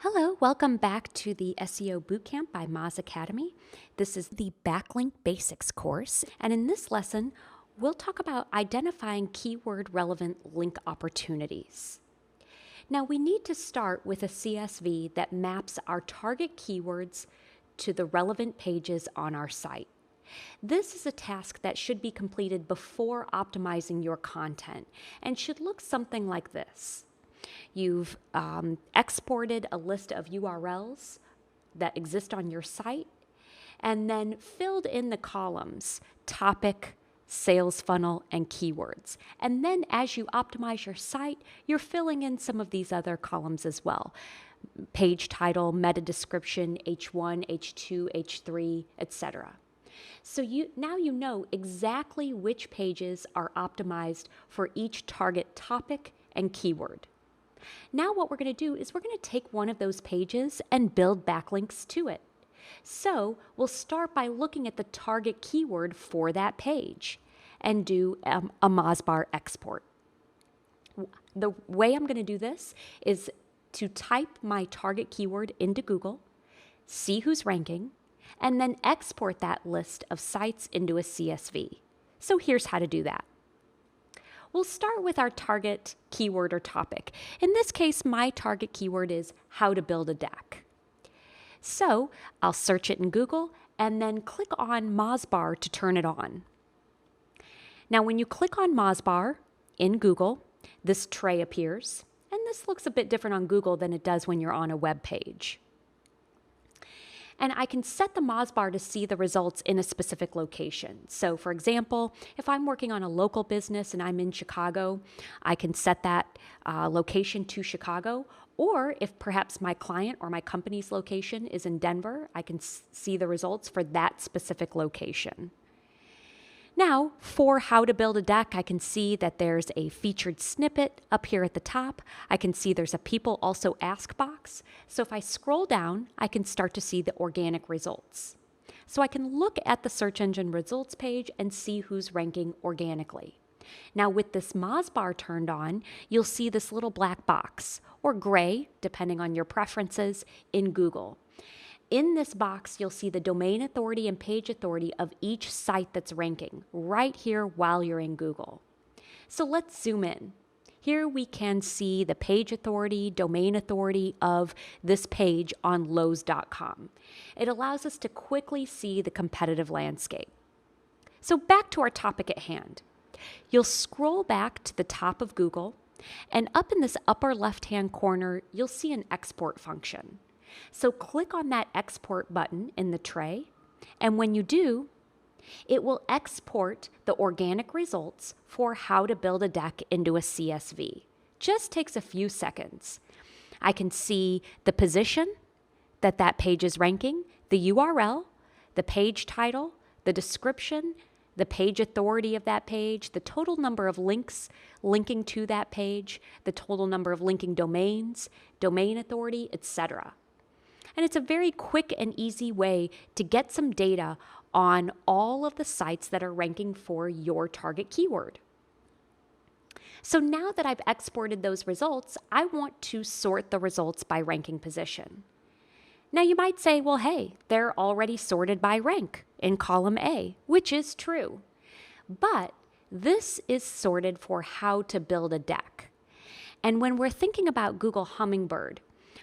Hello, welcome back to the SEO Bootcamp by Moz Academy. This is the Backlink Basics course, and in this lesson, we'll talk about identifying keyword relevant link opportunities. Now, we need to start with a CSV that maps our target keywords to the relevant pages on our site. This is a task that should be completed before optimizing your content and should look something like this. You've exported a list of URLs that exist on your site and then filled in the columns, topic, sales funnel, and keywords. And then as you optimize your site, you're filling in some of these other columns as well. Page title, meta description, H1, H2, H3, etc. So now you know exactly which pages are optimized for each target topic and keyword. Now what we're going to do is we're going to take one of those pages and build backlinks to it. So we'll start by looking at the target keyword for that page and do a Mozbar export. The way I'm going to do this is to type my target keyword into Google, see who's ranking, and then export that list of sites into a CSV. So here's how to do that. We'll start with our target keyword or topic. In this case, my target keyword is how to build a deck. So I'll search it in Google and then click on Mozbar to turn it on. Now, when you click on Mozbar in Google, this tray appears, and this looks a bit different on Google than it does when you're on a web page. And I can set the Mozbar to see the results in a specific location. So for example, if I'm working on a local business and I'm in Chicago, I can set that location to Chicago. Or if perhaps my client or my company's location is in Denver, I can see the results for that specific location. Now, for how to build a deck, I can see that there's a featured snippet up here at the top. I can see there's a people also ask box. So if I scroll down, I can start to see the organic results. So I can look at the search engine results page and see who's ranking organically. Now with this Mozbar turned on, you'll see this little black box, or gray, depending on your preferences, in Google. In this box, you'll see the domain authority and page authority of each site that's ranking right here while you're in Google. So let's zoom in. Here we can see the page authority, domain authority of this page on Lowe's.com. It allows us to quickly see the competitive landscape. So back to our topic at hand. You'll scroll back to the top of Google, and up in this upper left-hand corner, you'll see an export function. So click on that export button in the tray, and when you do, it will export the organic results for how to build a deck into a CSV. Just takes a few seconds. I can see the position that page is ranking, the URL, the page title, the description, the page authority of that page, the total number of links linking to that page, the total number of linking domains, domain authority, etc. And it's a very quick and easy way to get some data on all of the sites that are ranking for your target keyword. So now that I've exported those results, I want to sort the results by ranking position. Now you might say, well, hey, they're already sorted by rank in column A, which is true. But this is sorted for how to build a deck. And when we're thinking about Google Hummingbird,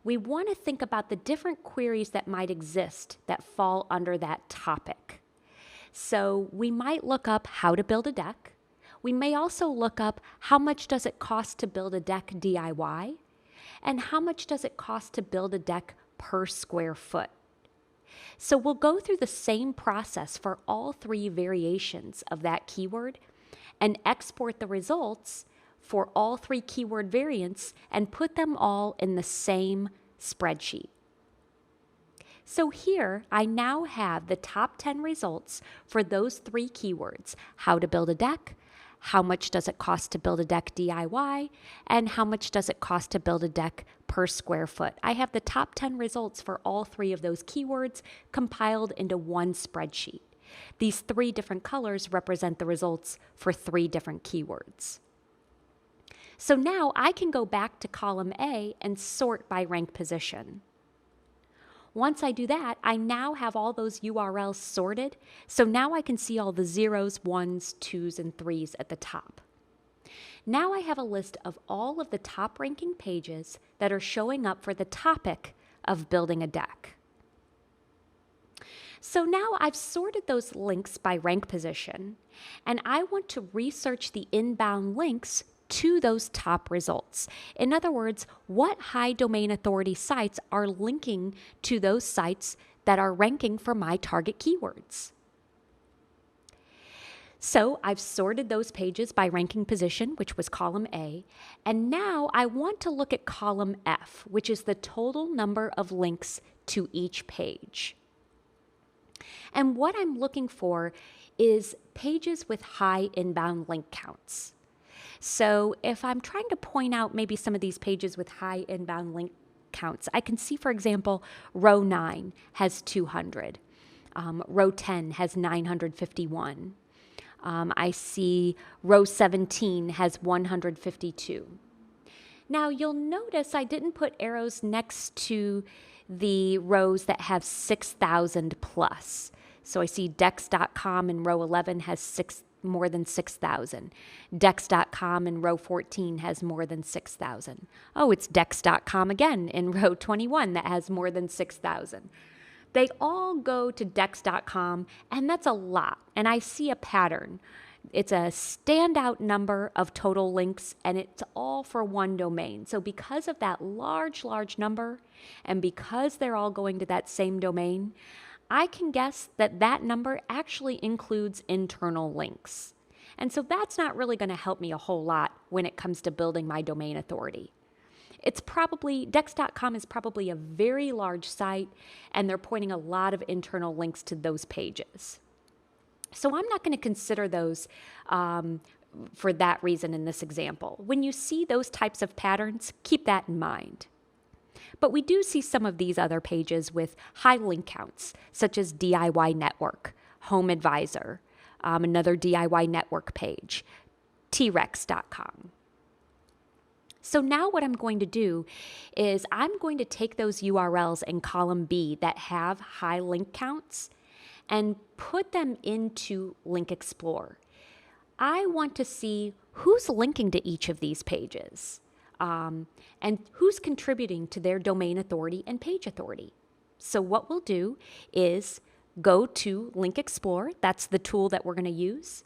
we want to think about the different queries that might exist that fall under that topic. So we might look up how to build a deck. We may also look up how much does it cost to build a deck DIY, and how much does it cost to build a deck per square foot. So we'll go through the same process for all three variations of that keyword and export the results for all three keyword variants and put them all in the same spreadsheet. So here I now have the top 10 results for those three keywords: how to build a deck, how much does it cost to build a deck DIY, and how much does it cost to build a deck per square foot. I have the top 10 results for all three of those keywords compiled into one spreadsheet. These three different colors represent the results for three different keywords. So now I can go back to column A and sort by rank position. Once I do that, I now have all those URLs sorted, so now I can see all the 0s, 1s, 2s, and 3s at the top. Now I have a list of all of the top ranking pages that are showing up for the topic of building a deck. So now I've sorted those links by rank position, and I want to research the inbound links to those top results. In other words, what high domain authority sites are linking to those sites that are ranking for my target keywords? So I've sorted those pages by ranking position, which was column A, and now I want to look at column F, which is the total number of links to each page. And what I'm looking for is pages with high inbound link counts. So if I'm trying to point out maybe some of these pages with high inbound link counts, I can see, for example, row 9 has 200. Row 10 has 951. I see row 17 has 152. Now you'll notice I didn't put arrows next to the rows that have 6,000 plus. So I see Dex.com in row 11 has more than 6,000. Dex.com in row 14 has more than 6,000. Oh, it's Dex.com again in row 21 that has more than 6,000. They all go to Dex.com, and that's a lot. And I see a pattern. It's a standout number of total links, and it's all for one domain. So because of that large number, and because they're all going to that same domain, I can guess that that number actually includes internal links. And so that's not really going to help me a whole lot when it comes to building my domain authority. Dex.com is probably a very large site, and they're pointing a lot of internal links to those pages. So I'm not going to consider those for that reason in this example. When you see those types of patterns, keep that in mind. But we do see some of these other pages with high link counts, such as DIY Network, Home Advisor, another DIY Network page, trex.com. So now what I'm going to do is I'm going to take those URLs in column B that have high link counts and put them into Link Explorer. I want to see who's linking to each of these pages. And who's contributing to their domain authority and page authority. So what we'll do is go to Link Explorer. That's the tool that we're going to use.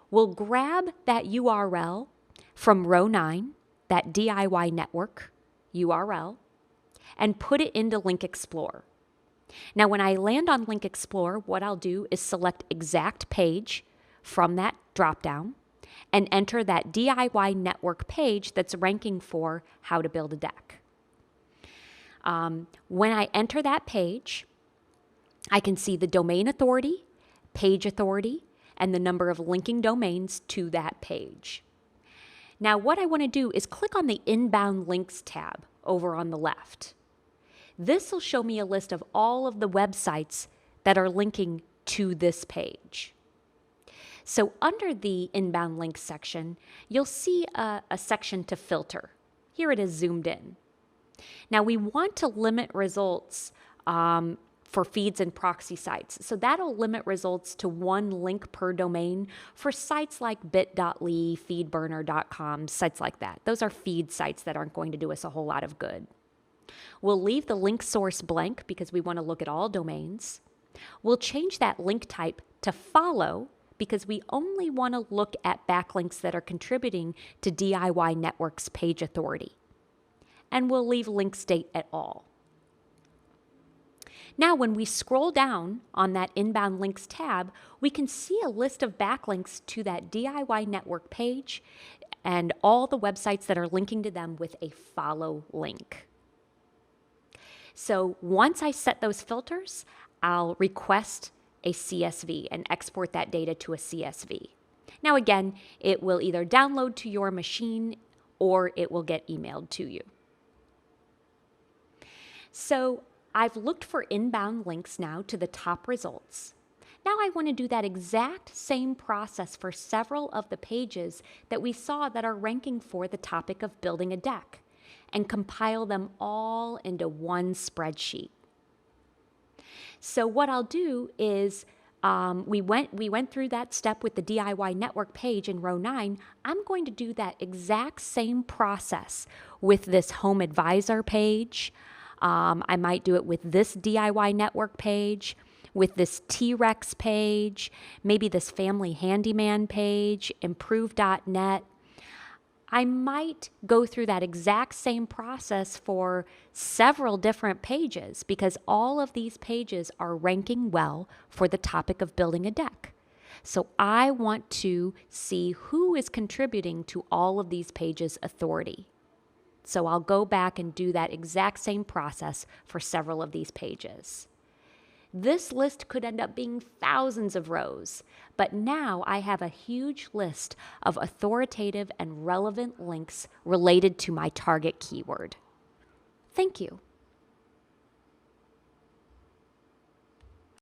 We'll grab that URL from row 9, that DIY network URL, and put it into Link Explorer. Now, when I land on Link Explorer, what I'll do is select exact page from that dropdown and enter that DIY network page that's ranking for how to build a deck. When I enter that page, I can see the domain authority, page authority, and the number of linking domains to that page. Now, what I want to do is click on the Inbound Links tab over on the left. This will show me a list of all of the websites that are linking to this page. So under the Inbound Links section, you'll see a section to filter. Here it is zoomed in. Now we want to limit results for feeds and proxy sites. So that'll limit results to one link per domain for sites like bit.ly, feedburner.com, sites like that. Those are feed sites that aren't going to do us a whole lot of good. We'll leave the link source blank because we want to look at all domains. We'll change that link type to follow because we only want to look at backlinks that are contributing to DIY Network's page authority. And we'll leave link state at all. Now, when we scroll down on that Inbound Links tab, we can see a list of backlinks to that DIY Network page and all the websites that are linking to them with a follow link. So once I set those filters, I'll request a CSV and export that data to a CSV. Now again, it will either download to your machine or it will get emailed to you. So I've looked for inbound links now to the top results. Now I want to do that exact same process for several of the pages that we saw that are ranking for the topic of building a deck, and compile them all into one spreadsheet. So what I'll do is we went through that step with the DIY network page in row 9. I'm going to do that exact same process with this home advisor page. I might do it with this DIY network page, with this T-Rex page, maybe this family handyman page, improve.net. I might go through that exact same process for several different pages because all of these pages are ranking well for the topic of building a deck. So I want to see who is contributing to all of these pages' authority. So I'll go back and do that exact same process for several of these pages. This list could end up being thousands of rows, but now I have a huge list of authoritative and relevant links related to my target keyword. Thank you.